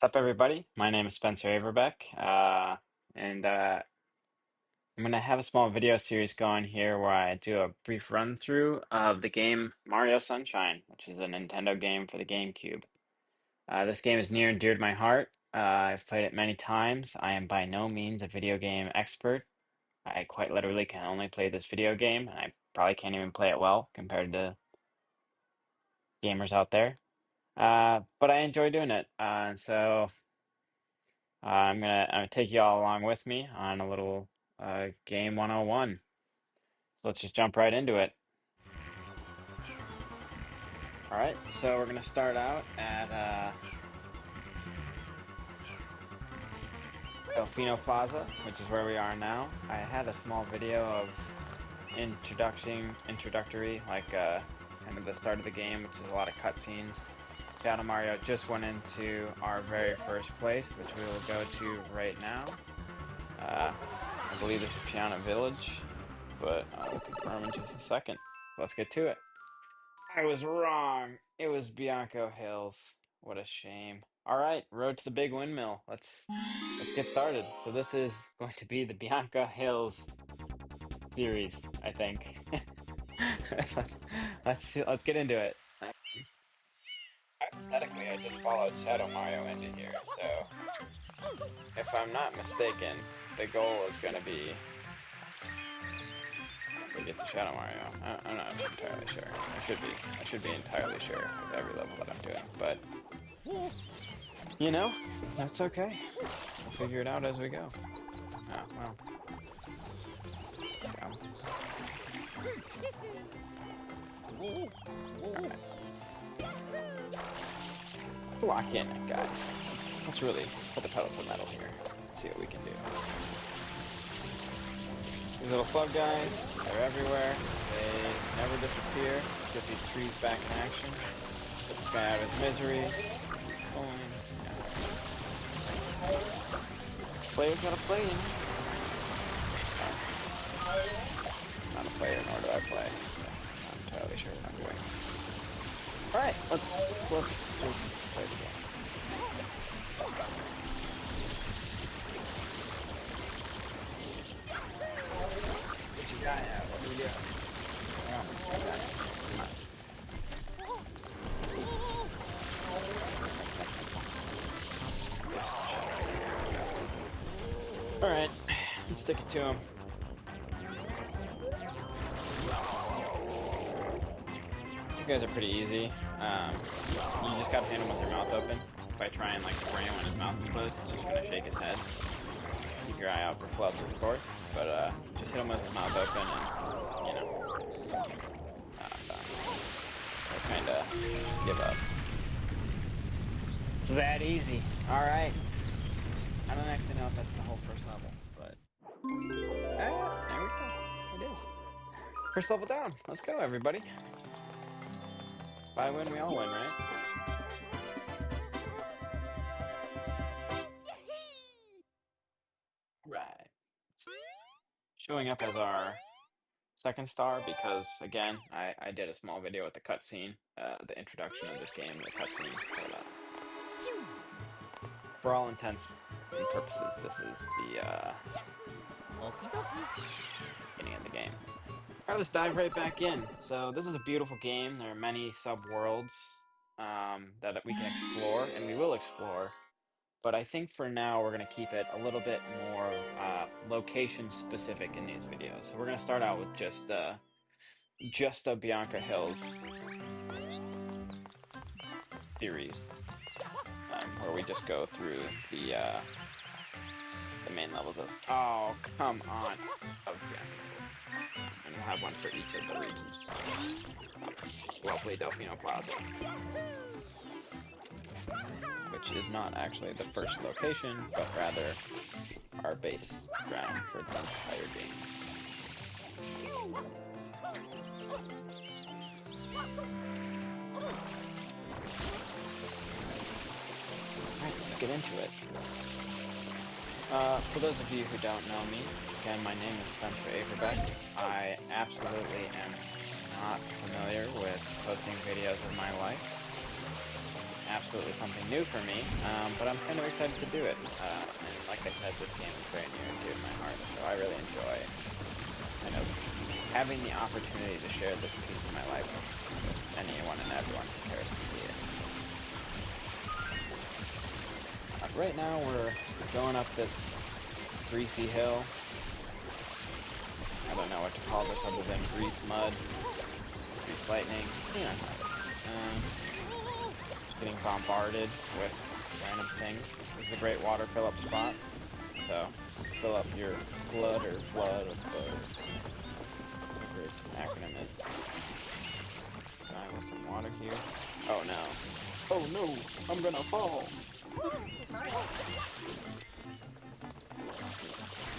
What's up, everybody? My name is Spencer Averbeck, and I'm going to have a small video series going here where I do a brief run through of the game Mario Sunshine, which is a Nintendo game for the GameCube. This game is near and dear to my heart. I've played it many times. I am by no means a video game expert. I quite literally can only play this video game, and I probably can't even play it well compared to gamers out there. But I enjoy doing it. I'm gonna take you all along with me on a little game 101. So let's just jump right into it. All right, so we're gonna start out at Delfino Plaza, which is where we are now. I had a small video of introductory, like kind of the start of the game, which is a lot of cutscenes. Shadow Mario just went into our very first place, which we will go to right now. I believe this is Piano Village, but I will confirm in just a second. Let's get to it. I was wrong. It was Bianco Hills. What a shame. All right, road to the big windmill. Let's get started. So this is going to be the Bianco Hills series, I think. let's let's get into it. Hypothetically, I just followed Shadow Mario into here, so if I'm not mistaken, the goal is going to be to get to Shadow Mario. I'm not entirely sure. I should be entirely sure with every level that I'm doing, but you know, that's okay. We'll figure it out as we go. Oh, well. Let's go. Lock in, guys. Let's really put the pedal to the metal here. See what we can do. These little flood guys, they're everywhere. They never disappear. Let's get these trees back in action. Get this guy out of his misery. Keep coins. Player's gotta play in. Not a player, nor do I play. So I'm not entirely sure what I'm doing. Alright, let's just play the game. What you got now? What do we do? Come on. Alright, let's stick it to him. These guys are pretty easy. You just gotta hit him with your mouth open. If I try and like spray him when his mouth is closed, it's just gonna shake his head. Keep your eye out for flubs, of course, but just hit him with his mouth open and, you know, I'll kinda give up. It's that easy. Alright. I don't actually know if that's the whole first level, but there we go. It is. First level down. Let's go, everybody. If I win, we all win, right? Right. Showing up as our second star because, again, I did a small video with the cutscene, the introduction of this game, the cutscene. For all intents and purposes, this is the beginning of the game. All right, let's dive right back in. So this is a beautiful game. There are many sub-worlds that we can explore, and we will explore. But I think for now we're going to keep it a little bit more location-specific in these videos. So we're going to start out with just a Bianca Hills series, where we just go through the main levels of. Oh, come on, of Bianca Hills. And we'll have one for each of the regions. Lovely Delfino Plaza, which is not actually the first location, but rather our base ground for the entire game. Alright, let's get into it. For those of you who don't know me, again, my name is Spencer Averbeck. I absolutely am not familiar with posting videos of my life. absolutely something new for me, but I'm kind of excited to do it. And like I said, this game is very near and dear to my heart, so I really enjoy kind of having the opportunity to share this piece of my life with anyone and everyone who cares to see it. Right now we're going up this greasy hill. I don't know what to call this other than grease mud, grease lightning. You know how it is. Just getting bombarded with random things. This is a great water fill-up spot. So fill up your blood or flood or blood, whatever this acronym is. With some water here. Oh no. Oh no, I'm gonna fall.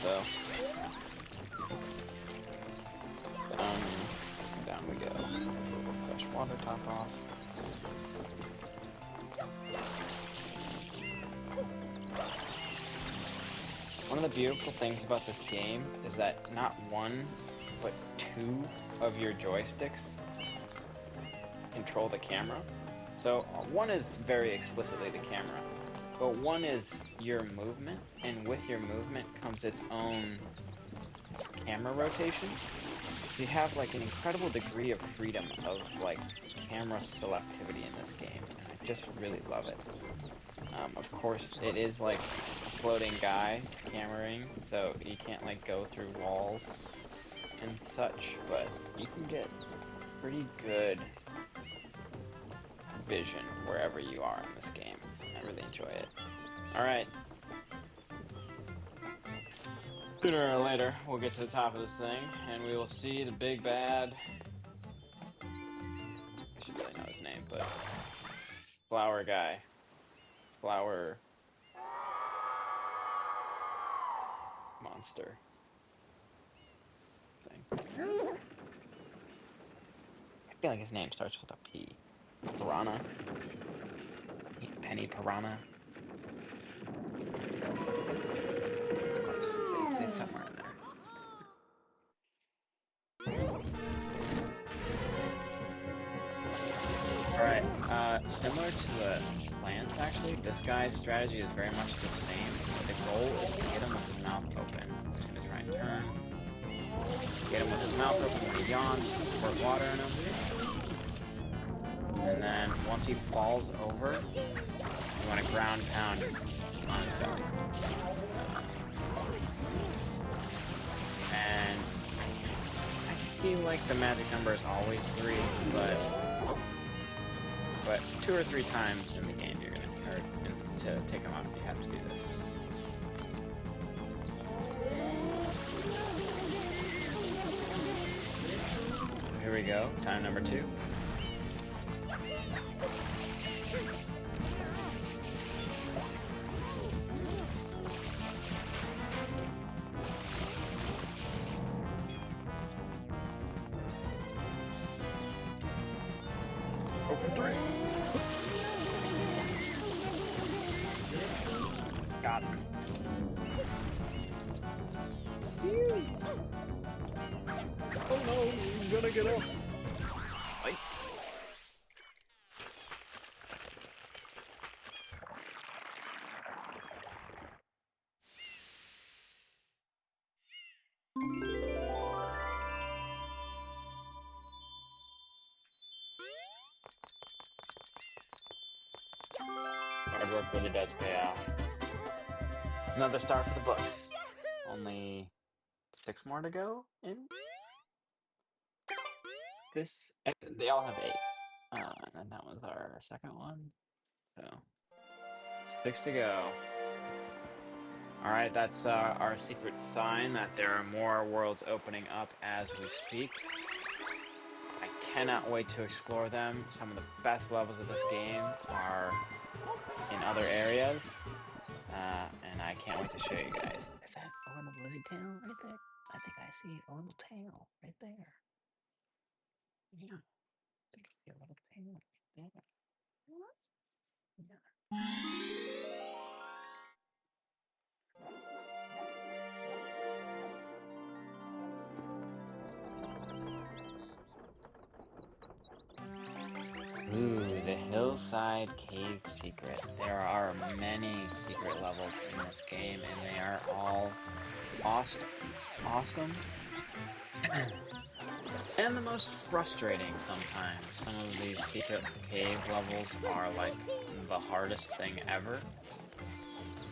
So down we go. Fresh water top off. One of the beautiful things about this game is that not one, but two of your joysticks control the camera. So one is very explicitly the camera, but one is your movement, and with your movement comes its own camera rotation. So you have like an incredible degree of freedom of like camera selectivity in this game, and I just really love it. Of course, it is like a floating guy cameraing, so you can't like go through walls and such, but you can get pretty good vision wherever you are in this game. I really enjoy it. Alright. Sooner or later, we'll get to the top of this thing, and we will see the big bad... I should really know his name, but... Flower guy. Flower... monster. Thing. I feel like his name starts with a P. Piranha. Penny Piranha. It's close. It's somewhere in there. Alright, similar to the plants actually, this guy's strategy is very much the same. The goal is to get him with his mouth open. He's gonna try and turn. Get him with his mouth open when he yawns, squirt water in him. And then once he falls over, you want to ground pound on his belly. And I feel like the magic number is always 3, but 2 or 3 times in the game you're gonna, or to take him out, you have to do this. So here we go, time number 2. Let's go for 3. Got him. Oh no, he's gonna get up. Fight. Hard work really does pay off. It's another star for the books. Only 6 more to go in this. They all have 8. And that was our second one. So 6 to go. Alright, that's our secret sign that there are more worlds opening up as we speak. I cannot wait to explore them. Some of the best levels of this game are in other areas. And I can't wait to show you guys. Is that a little blizzy tail right there? I think I see a little tail right there. Yeah, I think I see a little tail right there. Yeah. Ooh, the hills Mountainside Cave Secret. There are many secret levels in this game, and they are all awesome, and the most frustrating sometimes. Some of these secret cave levels are like the hardest thing ever.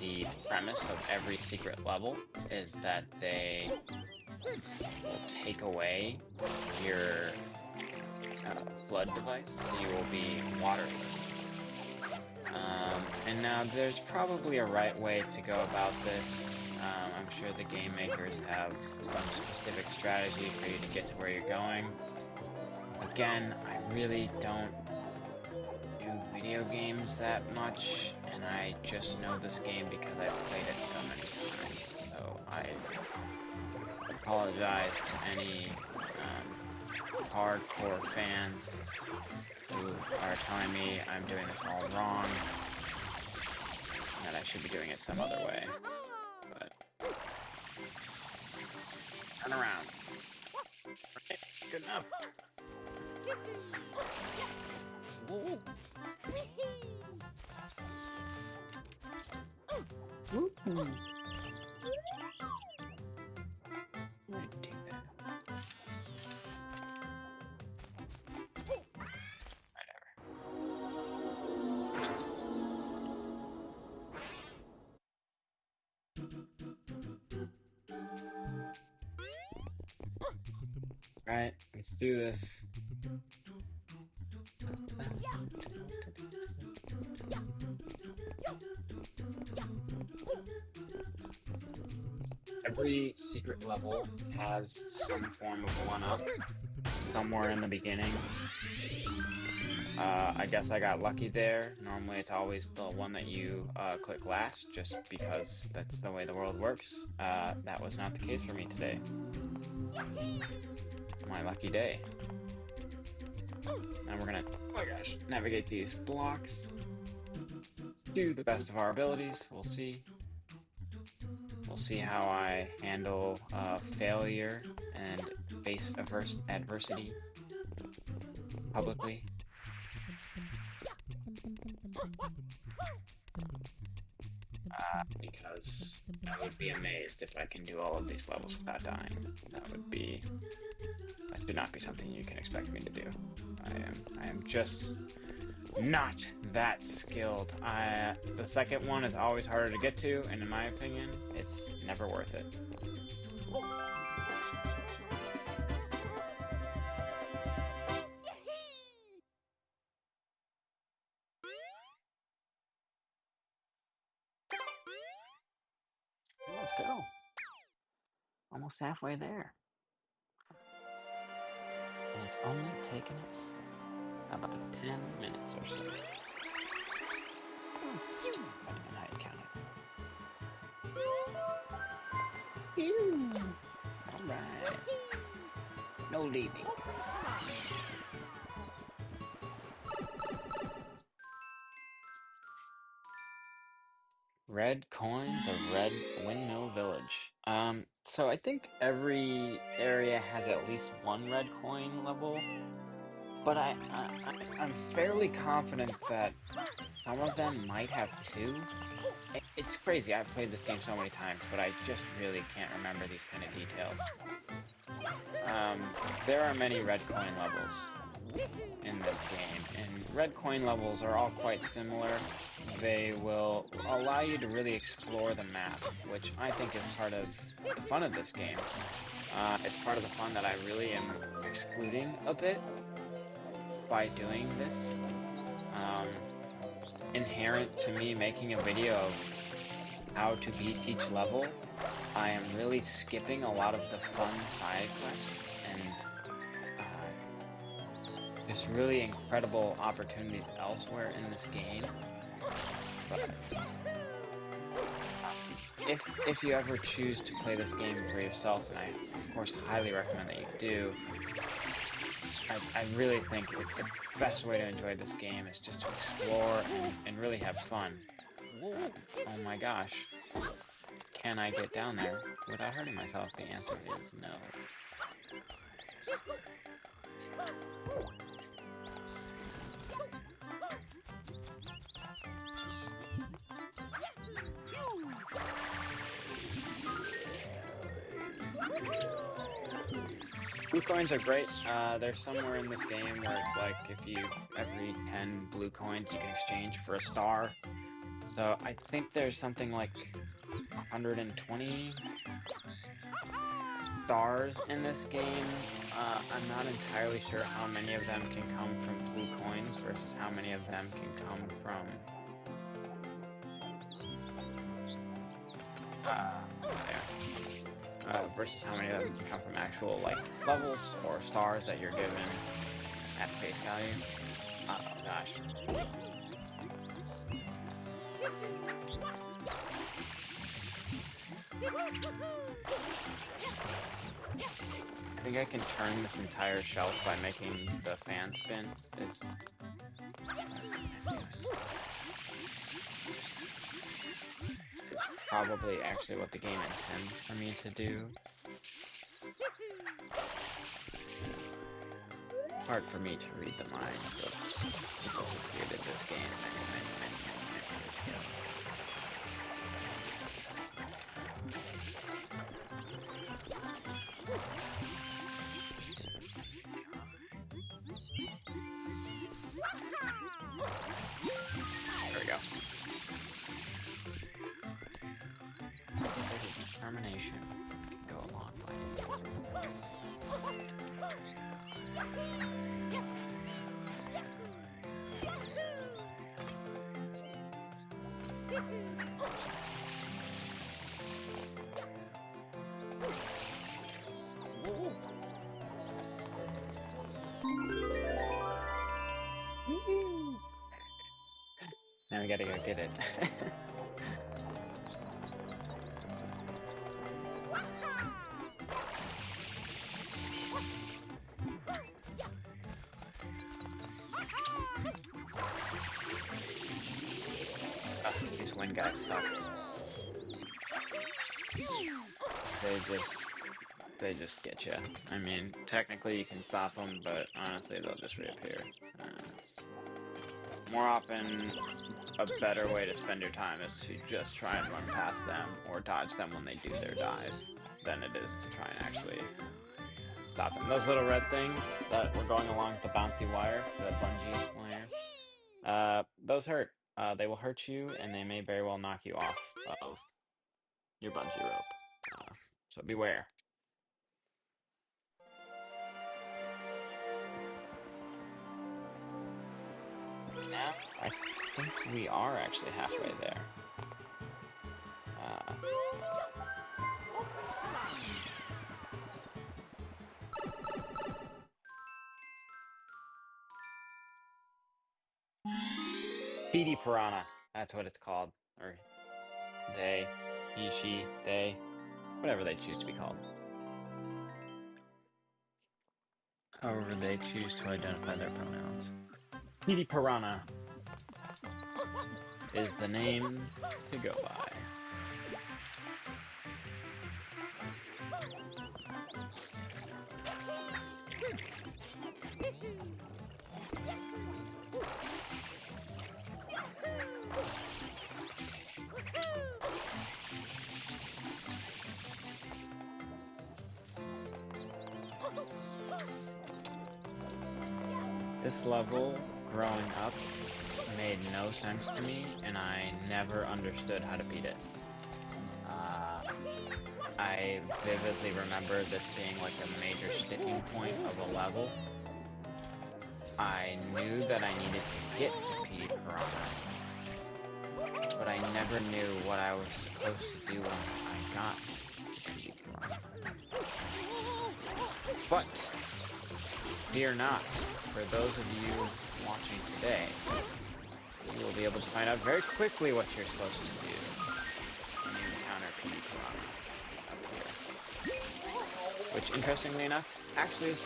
The premise of every secret level is that they will take away your flood device, so you will be waterless. And now there's probably a right way to go about this. I'm sure the game makers have some specific strategy for you to get to where you're going. Again, I really don't do video games that much, and I just know this game because I've played it so many times. So I apologize to any hardcore fans who are telling me I'm doing this all wrong, and that I should be doing it some other way. But turn around. Okay, it's good enough. Woo. Alright, let's do this. Every secret level has some form of one-up somewhere in the beginning. I guess I got lucky there. Normally it's always the one that you click last, just because that's the way the world works. That was not the case for me today. My lucky day. So now we're gonna, oh my gosh, navigate these blocks to the best of our abilities. We'll see. We'll see how I handle failure and face adversity publicly. Because I would be amazed if I can do all of these levels without dying. That should not be something you can expect me to do. I am just not that skilled. The second one is always harder to get to, and in my opinion, it's never worth it. Let's go. Almost halfway there. And it's only taken us about 10 minutes or so. Depending on how you count it. Alright. No leaving. Red coins of Red Windmill Village. So I think every area has at least one red coin level, but I'm fairly confident that some of them might have two. It's crazy, I've played this game so many times, but I just really can't remember these kind of details. There are many red coin levels in this game, and red coin levels are all quite similar. They will allow you to really explore the map, which I think is part of the fun of this game. It's part of the fun that I really am excluding a bit by doing this. Inherent to me making a video of how to beat each level, I am really skipping a lot of the fun side quests and there's really incredible opportunities elsewhere in this game. But if you ever choose to play this game for yourself, and I of course highly recommend that you do, I really think the best way to enjoy this game is just to explore and really have fun. Oh my gosh. Can I get down there without hurting myself? The answer is no. Blue coins are great. There's somewhere in this game where it's like if you every 10 blue coins you can exchange for a star. So I think there's something like 120 stars in this game. I'm not entirely sure how many of them can come from blue coins versus how many of them can come from versus how many of them can come from actual like levels or stars that you're given at face value. Oh gosh. I think I can turn this entire shelf by making the fan spin. It's probably actually what the game intends for me to do. It's hard for me to read the minds of people who created this game many years ago. There we go. Determination can go a long way. Now we gotta go get it. These wind guys suck. They just get you. I mean, technically you can stop them, but honestly they'll just reappear. More often, a better way to spend your time is to just try and run past them or dodge them when they do their dive than it is to try and actually stop them. Those little red things that were going along with the bouncy wire, the bungee wire, those hurt. They will hurt you, and they may very well knock you off of your bungee rope. So beware. Now, I think we are actually halfway there. Speedy Piranha, that's what it's called. Or they, he, she, they, whatever they choose to be called. However they choose to identify their pronouns. Speedy Piranha is the name to go by. This level, growing up, made no sense to me, and I never understood how to beat it. I vividly remember this being like a major sticking point of a level. I knew that I needed to get to P. Piranha, but I never knew what I was supposed to do when I got to P. Piranha. But fear not, for those of you watching today, you will be able to find out very quickly what you're supposed to do when you encounter P. Piranha up here. Which, interestingly enough, actually is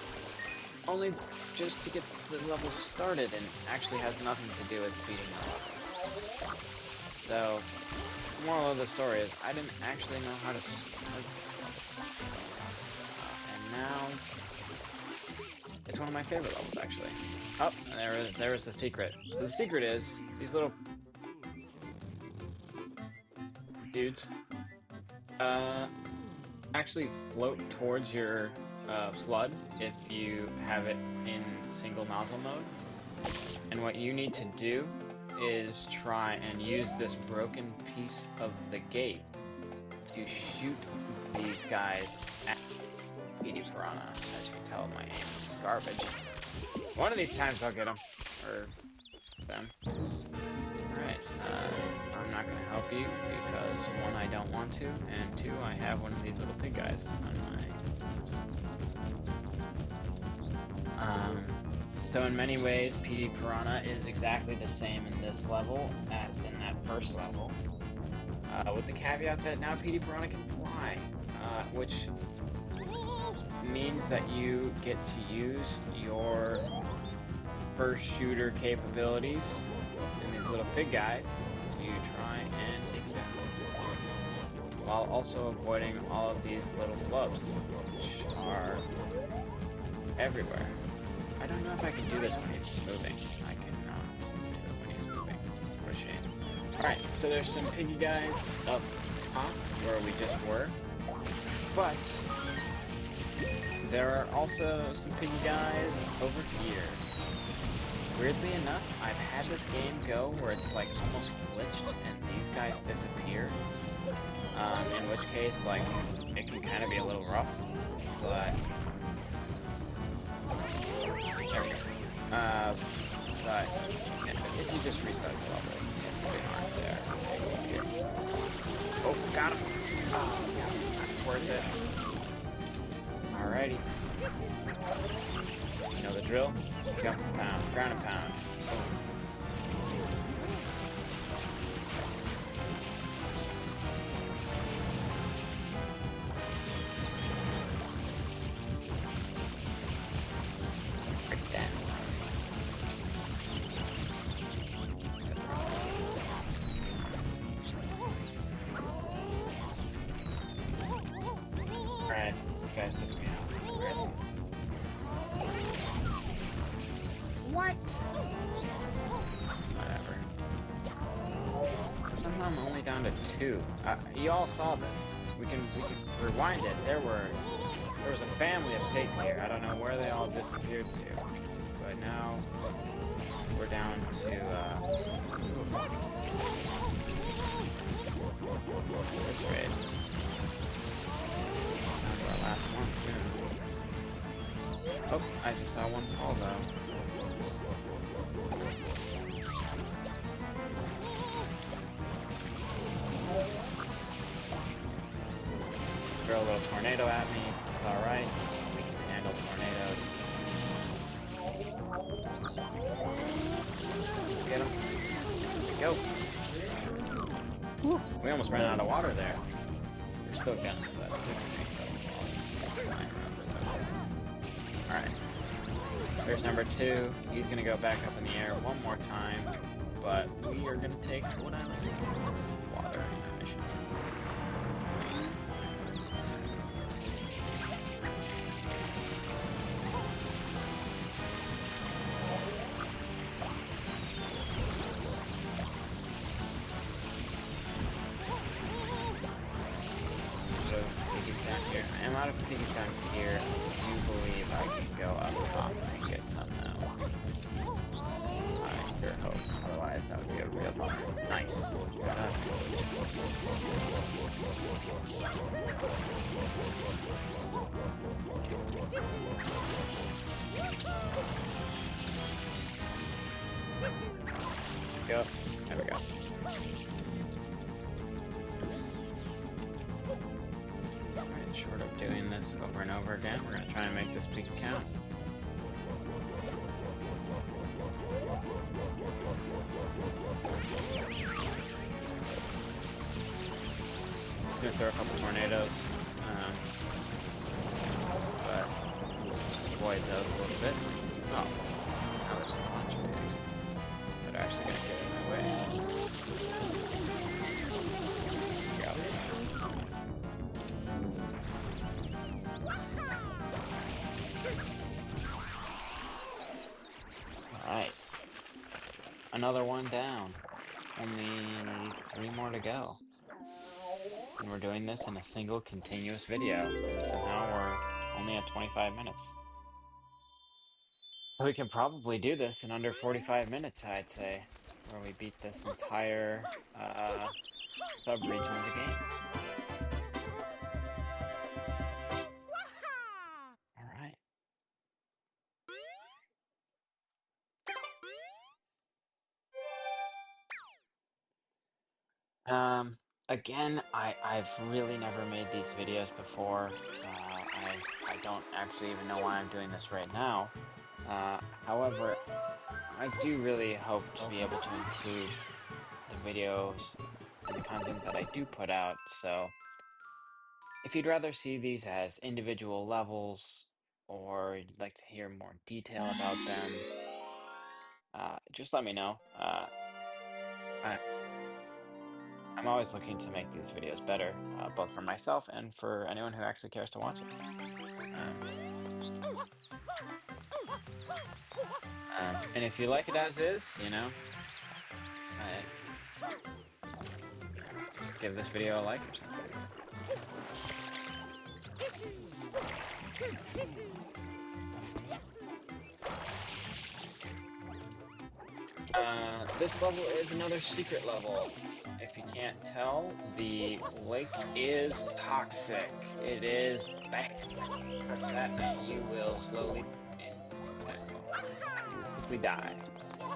only just to get the level started and actually has nothing to do with beating the level. So, the moral of the story is I didn't actually know how to start this level. And now it's one of my favorite levels, actually. Oh, there is the secret. So the secret is these little dudes. actually float towards your flood if you have it in single nozzle mode. And what you need to do is try and use this broken piece of the gate to shoot these guys at PD Piranha. As you can tell, my aim is garbage. One of these times I'll get them. Or them. Alright, I'm not going to help you because, one, I don't want to, and two, I have one of these little pig guys on my... So in many ways, PD Piranha is exactly the same in this level as in that first level. With the caveat that now PD Piranha can fly, which means that you get to use your first shooter capabilities in these little pig guys to try and take you down, while also avoiding all of these little flubs, which are everywhere. I don't know if I can do this when he's moving. I cannot do it when he's moving. What a shame. Alright, so there's some piggy guys up top where we just were, but there are also some piggy guys over here. Weirdly enough, I've had this game go where it's like almost glitched and these guys disappear. In which case, like, it can kind of be a little rough, but... There we go. But if you just restart the level, they aren't there. Here. Oh, got him! Oh, yeah, that's worth it. Alrighty. You know the drill? Jump and pound, ground and pound. Boom. Alright, this guy's pissing me off. Where is he? What? Whatever. Somehow I'm only down to 2. You all saw this. We can rewind it. There was a family of pigs here. I don't know where they all disappeared to. But now we're down to this raid. Down to our last one soon. Oh, I just saw one fall though. Throw a little tornado at me. It's alright. We can handle tornadoes. Let's get him. There we go. Whew. We almost ran out of water there. We're still getting it, but we can make that. Alright. There's number 2. He's gonna go back up in the air one more time, but we are gonna take what I like to call water in our mission. Here. I am out of piggies down here. I do believe I can go up top and get some now. I sure hope. Otherwise, that would be a real bummer. Nice. Go. There we go. Short of doing this over and over again, we're going to try and make this peak count. Just going to throw a couple tornadoes, but just avoid those a little bit. Oh, now there's a bunch of pigs that are actually going to get in my way. Alright. Another one down. Only 3 more to go. And we're doing this in a single continuous video. And somehow we're only at 25 minutes. So we can probably do this in under 45 minutes, I'd say, where we beat this entire sub-region of the game. All right. Again, I've really never made these videos before. I don't actually even know why I'm doing this right now. However, I do really hope to be able to improve the videos and the content that I do put out. So if you'd rather see these as individual levels or you'd like to hear more detail about them, just let me know. I, I'm always looking to make these videos better, both for myself and for anyone who actually cares to watch it. Um, and if you like it as is, just give this video a like or something. This level is another secret level. If you can't tell, the lake is toxic. It is bad. Touch that and you will slowly quickly die.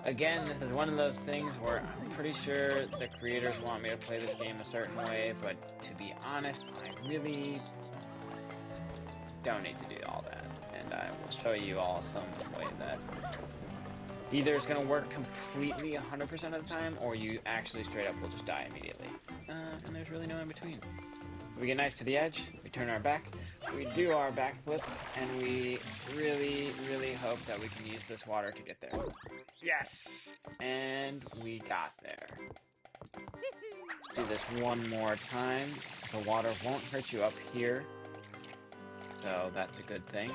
Again, this is one of those things where I'm pretty sure the creators want me to play this game a certain way, but to be honest, I really don't need to do all that. And I will show you all some way that either it's going to work completely 100% of the time, or you actually straight up will just die immediately. And there's really no in between. We get nice to the edge, we turn our back, we do our backflip, and we really, really hope that we can use this water to get there. Yes! And we got there. Let's do this one more time. The water won't hurt you up here, so that's a good thing.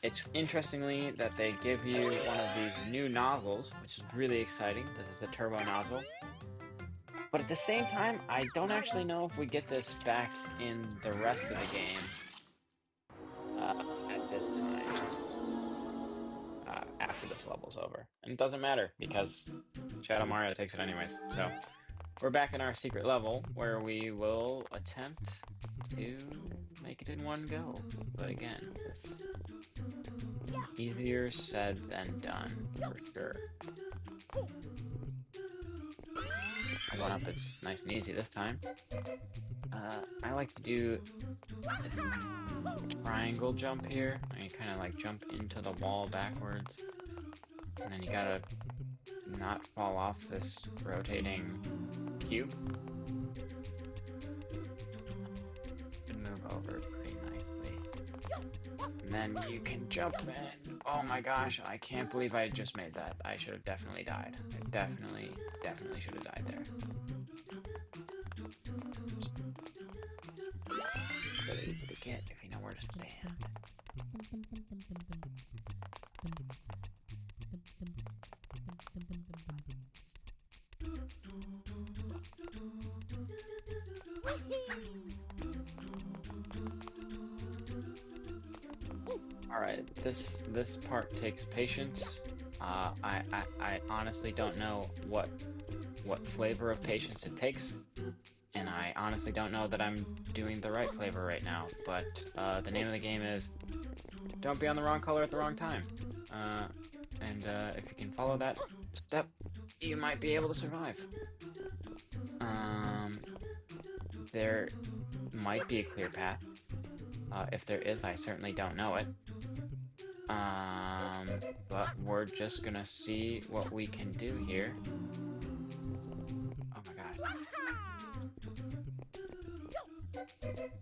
It's interestingly that they give you one of these new nozzles, which is really exciting. This is the turbo nozzle. But at the same time, I don't actually know if we get this back in the rest of the game at this time, after this level's over. And it doesn't matter, because Shadow Mario takes it anyways. So we're back in our secret level, where we will attempt to make it in one go. But again, this easier said than done, for sure. Going up, it's nice and easy this time. I like to do a triangle jump here. And you kind of like jump into the wall backwards. And then you gotta not fall off this rotating cube. And move over pretty nicely. And then you can jump in. Oh my gosh, I can't believe I just made that. I should have definitely died. I definitely should have died there. It's really easy to get if you know where to stand. All right, this part takes patience. I honestly don't know what flavor of patience it takes, and I honestly don't know that I'm doing the right flavor right now. But the name of the game is don't be on the wrong color at the wrong time. And if you can follow that step, you might be able to survive. There might be a clear path. If there is, I certainly don't know it. But we're just gonna see what we can do here. Oh my gosh.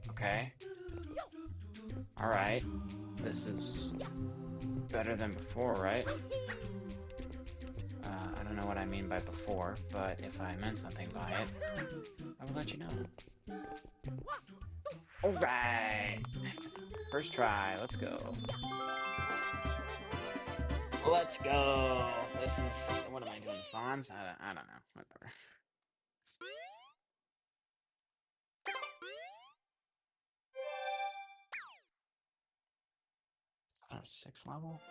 Okay. Alright. This is better than before, right? I don't know what I mean by before, but if I meant something by it, I will let you know. Alright! First try, let's go. Let's go! This is... what am I doing, Fonz? I don't know, whatever. 6th level?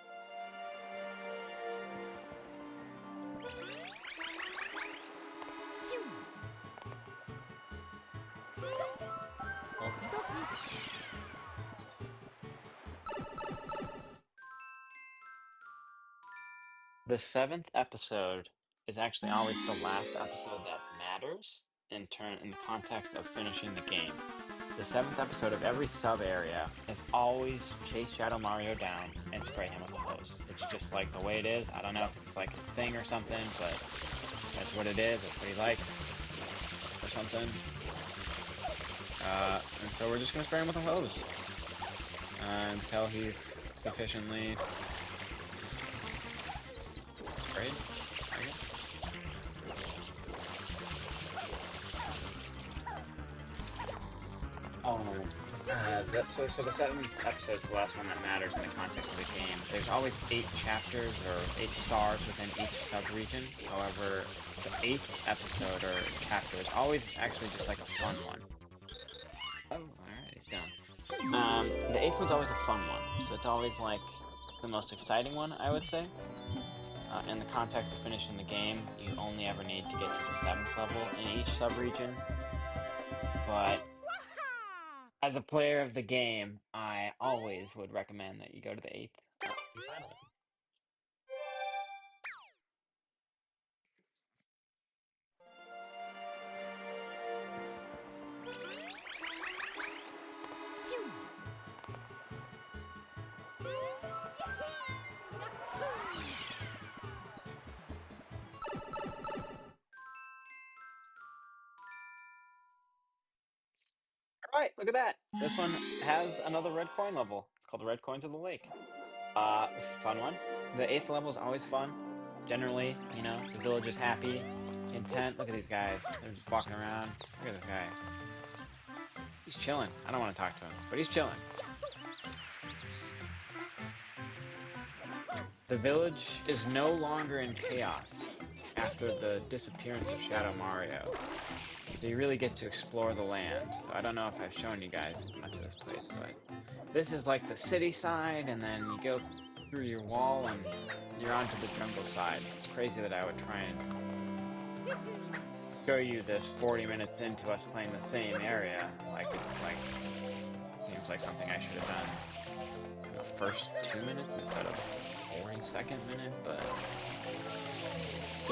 The 7th episode is actually always the last episode that matters in the context of finishing the game. The 7th episode of every sub area is always chase Shadow Mario down and spray him with a hose. It's just like the way it is. I don't know if it's like his thing or something, but that's what it is. That's what he likes or something. And so we're just gonna spray him with a hose until he's sufficiently sprayed, I guess. So the 7th episode is the last one that matters in the context of the game. There's always 8 chapters or 8 stars within each sub-region. However, the 8th episode or chapter is always actually just like a fun one. Oh, alright, he's done. The 8th one's always a fun one, so it's always like the most exciting one, I would say. In the context of finishing the game, you only ever need to get to the 7th level in each sub-region. But as a player of the game, I always would recommend that you go to the 8th. Oh, he's out of it. Alright, look at that. This one has another red coin level. It's called the Red Coins of the Lake. It's a fun one. The 8th level is always fun. Generally, you know, the village is happy, content. Look at these guys. They're just walking around. Look at this guy. He's chilling. I don't want to talk to him, but he's chilling. The village is no longer in chaos after the disappearance of Shadow Mario. So you really get to explore the land. So I don't know if I've shown you guys much of this place, but this is like the city side, and then you go through your wall and you're onto the jungle side. It's crazy that I would try and show you this 40 minutes into us playing the same area. Seems like something I should have done in the first 2 minutes instead of the 42nd minute, but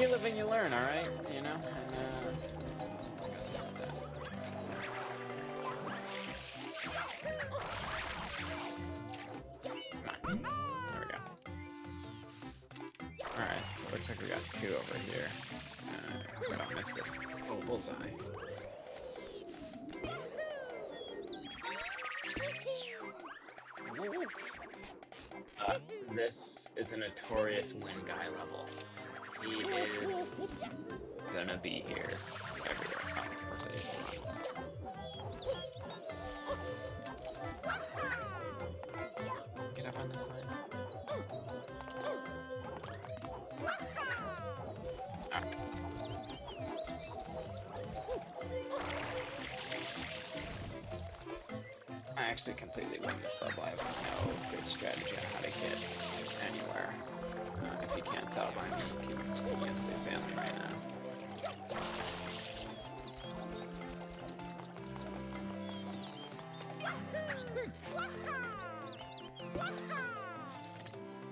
you live and you learn, alright? You know? And, let's Come on. There we go. Alright, so it looks like we got 2 over here. I hope I don't miss this. Oh, bullseye. This is a notorious win guy level. He is gonna be here everywhere. Oh, of course I used the one. Get up on this side. Alright. I actually completely win this level. I have no good strategy on how to get anywhere. If you can't tell by me, you can use the family right now.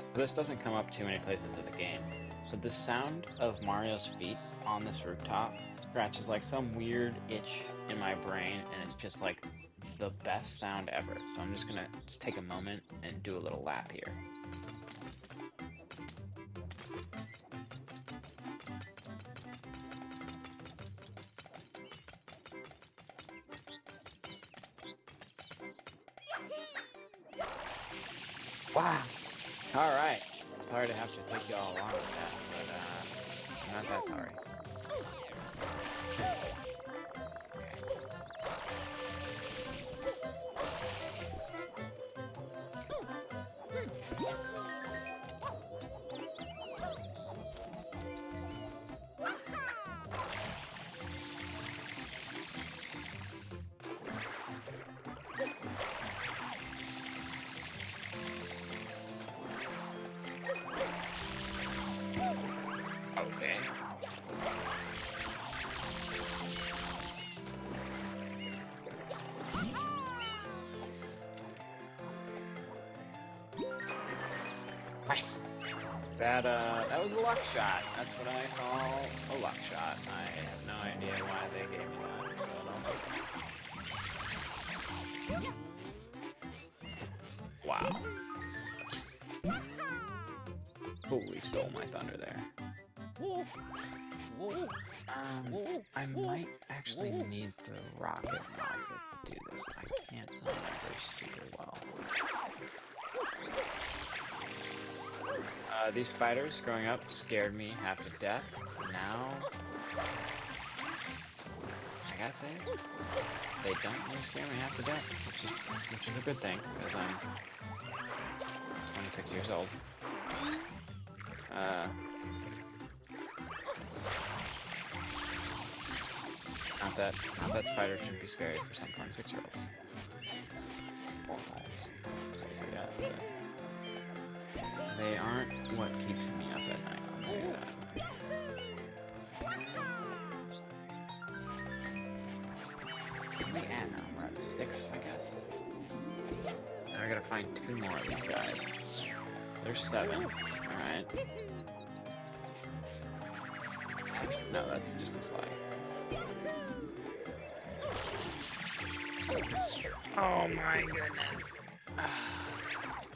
So this doesn't come up too many places in the game, but the sound of Mario's feet on this rooftop scratches like some weird itch in my brain, and it's just like the best sound ever. So I'm just gonna take a moment and do a little lap here. Wow. All right. Sorry to have to take you all along with that, but I'm not that sorry. That was a luck shot. That's what I call a luck shot. I have no idea why they gave me that. But wow. Totally stole my thunder there. I might actually need the rocket nozzle to do this. I can't remember super well. These spiders growing up scared me half to death. Now, I gotta say, they don't really scare me half to death, which is a good thing because I'm 26 years old. Not that spiders should be scary for some 26-year-olds. They aren't what keeps me up at night, I'll tell you that. We're at 6, I guess. Now I gotta find 2 more of these guys. There's 7, alright. No, that's just a fly. Oh my goodness.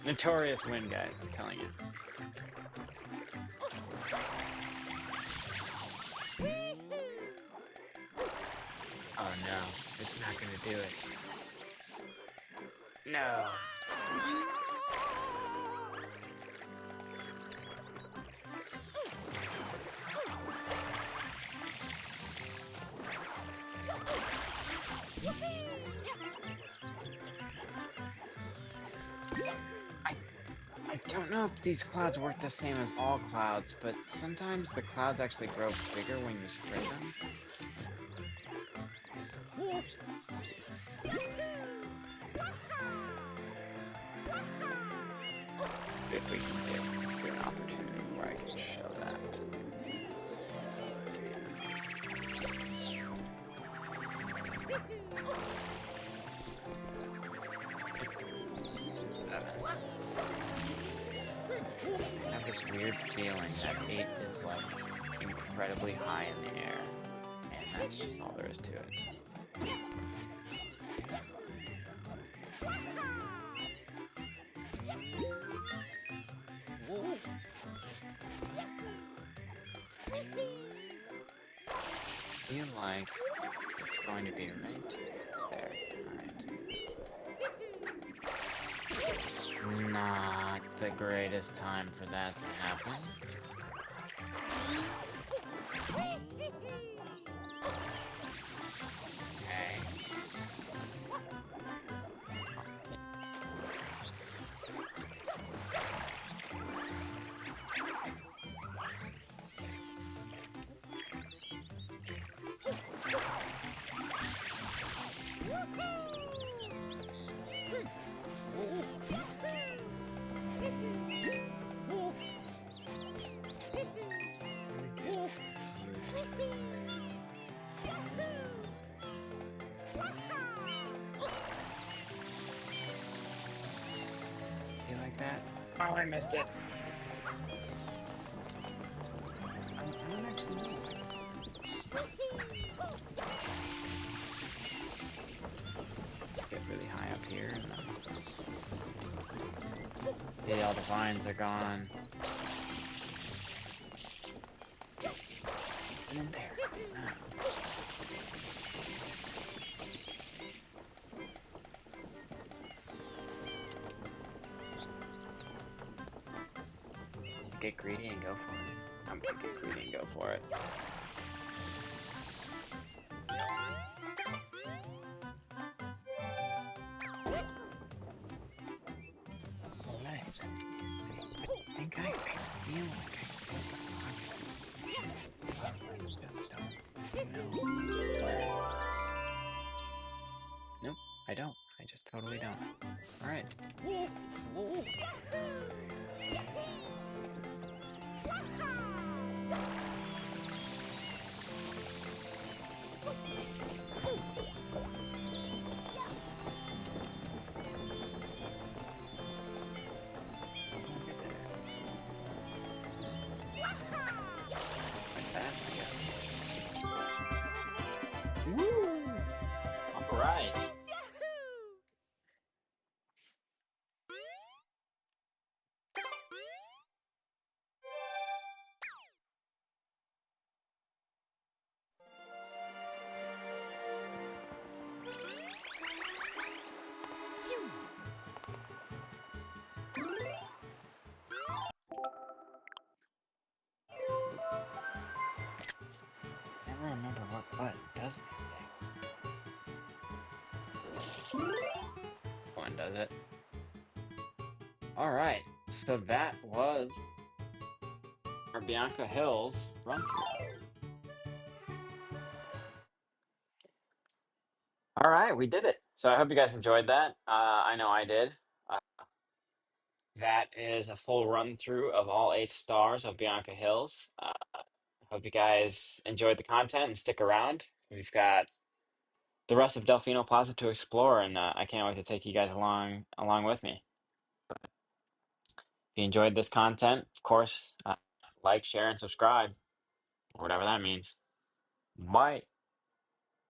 Notorious win guy, I'm telling you. Oh no, it's not gonna do it. No. I don't know if these clouds work the same as all clouds, but sometimes the clouds actually grow bigger when you spray them. See if we can get an opportunity where I can show that. I have this weird feeling that 8 is like incredibly high in the air, and that's just all there is to it. I feel like it's going to be right there. Alright. Not the greatest time for that to happen. Okay. You like that? Oh, I missed it. I don't actually know. Get really high up here and then see all the vines are gone. And then there it is now. Get greedy and go for it. I'm gonna get greedy and go for it. Alright, let's see. I think I feel like I put the pockets. So I just don't know where. Nope, I don't. I just totally don't. Alright. Woo! All right. Never remember what button does these things. One does it. All right. So that was our Bianco Hills run through. All right, we did it. So I hope you guys enjoyed that. I know I did. Uh, that is a full run through of all 8 stars of Bianca Hills. Hope you guys enjoyed the content and stick around. We've got the rest of Delfino Plaza to explore, and I can't wait to take you guys along with me. But if you enjoyed this content, of course, like, share, and subscribe, whatever that means. Bye.